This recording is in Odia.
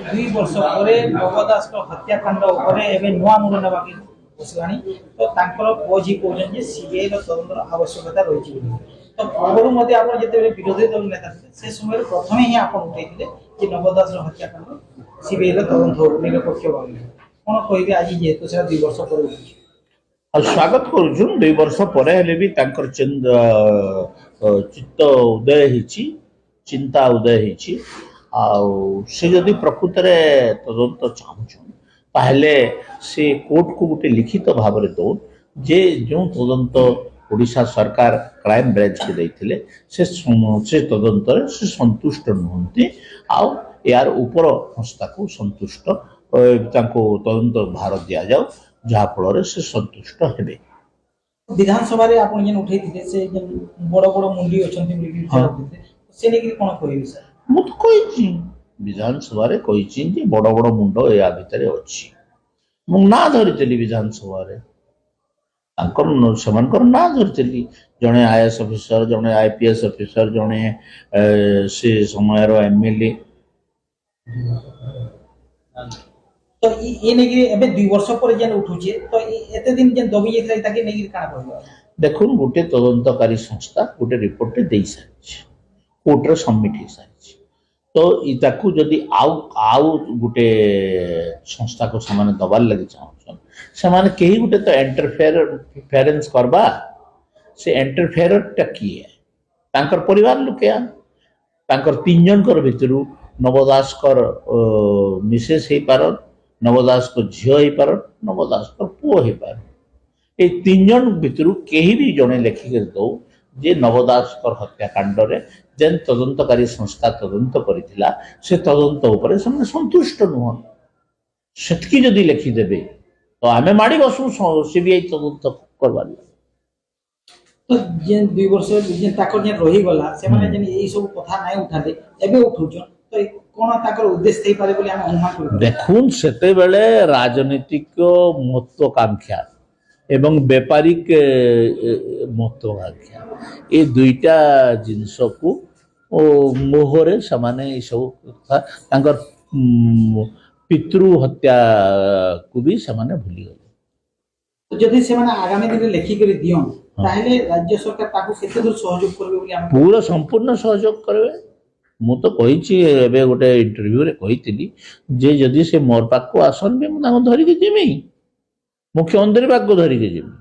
ଦୁଇ ବର୍ଷ ପରେ ନବ ଦାସଙ୍କ ହତ୍ୟାକାଣ୍ଡ ଉପରେ ଏବେ ନୂଆ ମୁଣ୍ଡ ନେବାକୁ ବସିଲାଣି। ତ ତାଙ୍କର ପୁଅଝି କହୁଛନ୍ତି ଯେ ସିବିଆଇର ତଦନ୍ତର ଆବଶ୍ୟକତା ରହିଛି ବୋଲି। ତ ପୂର୍ବରୁ ମଧ୍ୟ ଆପଣ ଯେତେବେଳେ ବିରୋଧୀ ଦଳ ନେତା ଥିଲେ ସେ ସମୟରେ ପ୍ରଥମେ ହିଁ ଆପଣ ଉଠେଇଥିଲେ ଯେ ନବ ଦାସର ହତ୍ୟାକାଣ୍ଡ ସିବିଆଇର ତଦନ୍ତ ହଉ ନିରପେକ୍ଷ ଭାବେ। କ'ଣ କହିବେ ଆଜି ଯେହେତୁ ସେଟା 2 ବର୍ଷ ପରେ ଉଠୁଛି? ଆଉ ସ୍ୱାଗତ କରୁଛୁ 2 ବର୍ଷ ପରେ ହେଲେ ବି ତାଙ୍କର ଚିତ୍ତ ଉଦୟ ହେଇଛି, ଚିନ୍ତା ଉଦୟ ହେଇଛି। ଆଉ ସେ ଯଦି ପ୍ରକୃତରେ ତଦନ୍ତ ଚାହୁଁଛନ୍ ତାହେଲେ ସେ କୋର୍ଟକୁ ଗୋଟେ ଲିଖିତ ଭାବରେ ଦଉନ୍ ଯେ ଯେଉଁ ତଦନ୍ତ ଓଡ଼ିଶା ସରକାର କ୍ରାଇମ ବ୍ରାଞ୍ଚକୁ ଦେଇଥିଲେ ସେ ତଦନ୍ତରେ ସେ ସନ୍ତୁଷ୍ଟ ନୁହନ୍ତି। ଆଉ ଏହାର ଉପର ସଂସ୍ଥାକୁ ସନ୍ତୁଷ୍ଟ ତାଙ୍କୁ ତଦନ୍ତ ଭାର ଦିଆଯାଉ, ଯାହାଫଳରେ ସେ ସନ୍ତୁଷ୍ଟ ହେବେ। ବିଧାନସଭାରେ ଆପଣ ଯେନ୍ ଉଠେଇଥିଲେ ସେ ଯେନ୍ ବଡ଼ ବଡ଼ ମୁଣ୍ଡି ଅଛନ୍ତି ବୋଲି ହଁ, ସେ ନେଇକି କ'ଣ କହିବେ ସାର୍? ମୁଁ ତ କହିଛି, ବିଧାନସଭାରେ କହିଛି ଯେ ବଡ଼ ବଡ଼ ମୁଣ୍ଡ ଏହା ଭିତରେ ଅଛି। ମୁଁ ନାଁ ଧରିଥିଲି ବିଧାନସଭାରେ, ସେମାନଙ୍କର ନାଁ ଧରିଥିଲି। ଜଣେ IAS ଅଫିସର, ଜଣେ IPS ଅଫିସର, ଜଣେ ସେ ସମୟର MLA। ତ ଏ ନେଇକି ଏବେ 2 ବର୍ଷ ପରେ ଯେନ୍ ଉଠୁଛେ ତ ଏତେ ଦିନ ଯେନ୍ ଦବି ଯାଇଥିଲା ତାକେ ନେଇକି କାଣା କହିବା? ଦେଖୁন, ଗୋଟେ ତଦନ୍ତକାରୀ ସଂସ୍ଥା ଗୋଟେ ରିପୋର୍ଟଟେ ଦେଇସାରିଛି, କୋର୍ଟରେ ସବମିଟ୍ ହେଇସାରିଛି। ତ ତାକୁ ଯଦି ଆଉ ଗୋଟେ ସଂସ୍ଥାକୁ ସେମାନେ ଦବାର ଲାଗି ଚାହୁଁଛନ୍, ସେମାନେ କେହି ଗୋଟେ ତ ଇଣ୍ଟରଫେରେନ୍ସ କରବା। ସେ ଇଣ୍ଟରଫେରରଟା କିଏ? ତାଙ୍କର ପରିବାର ଲୋକେ। ତାଙ୍କର 3 ଜଣଙ୍କର ଭିତରୁ ନବ ଦାସଙ୍କର ମିସେସ୍ ହେଇପାରନ୍, ନବ ଦାସଙ୍କ ଝିଅ ହେଇପାରନ୍, ନବ ଦାସଙ୍କର ପୁଅ ହେଇପାରନ୍। এই 3 ଜଣ ଭିତରୁ କେହି ବି ଜଣେ ଲେଖିକରି ଦଉ ଯେ ନବ ଦାସଙ୍କର ହତ୍ୟାକାଣ୍ଡରେ ଯେନ୍ ତଦନ୍ତକାରୀ ସଂସ୍ଥା ତଦନ୍ତ କରିଥିଲା ସେ ତଦନ୍ତ ଉପରେ ସେମାନେ ସନ୍ତୁଷ୍ଟ ନୁହଁ। ସେତିକି ଯଦି ଲେଖିଦେବେ ତ ଆମେ ମାଡ଼ି ବସୁ ସିବିଆଇ ତଦନ୍ତ କରବାର। ତ ଯେନ୍ 2 ବର୍ଷ ଯେନ୍ ତାଙ୍କର ଯେନ୍ ରହିଗଲା ସେମାନେ ଯେନ୍ ଏଇ ସବୁ କଥା ନାଇଁ ଉଠାଲେ ଏବେ ଉଠୁଛନ୍ ତ କ'ଣ ତାଙ୍କର ଉଦ୍ଦେଶ୍ୟ ହେଇପାରେ ବୋଲି ଆମେ ଅନୁମାନ କରିପାରିବା? ଦେଖୁନ୍, ସେତେବେଳେ ରାଜନୈତିକ ମହତ୍ୱାକାଂକ୍ଷା ଏବଂ ବେପାରିକ ମହତ୍ୱାକାଂକ୍ଷା ଏ ଦୁଇଟା ଜିନିଷକୁ ମୋହରେ ସେମାନେ ଏସବୁ କଥା ତାଙ୍କର ପିତୃ ହତ୍ୟାକୁ ବି ସେମାନେ ଭୁଲିଗଲେ। ଯଦି ସେମାନେ ଆଗାମୀ ଦିନରେ ଲେଖିକରି ଦିଅନ୍ ତାହେଲେ ରାଜ୍ୟ ସରକାର ତାକୁ କେତେ ଦୂର ସହଯୋଗ କରିବେ ବୋଲି ଆମେ ପୁରା ସମ୍ପୂର୍ଣ୍ଣ ସହଯୋଗ କରିବେ। ମୁଁ ତ କହିଛି, ଏବେ ଗୋଟେ ଇଣ୍ଟରଭ୍ୟୁରେ କହିଥିଲି ଯେ ଯଦି ସେ ମୋର ପାଖକୁ ଆସନ୍ ବି ମୁଁ ତାଙ୍କୁ ଧରିକି ଯିମି, ମୁଖ୍ୟମନ୍ତ୍ରୀ ପାଖକୁ ଧରିକି ଯିମି।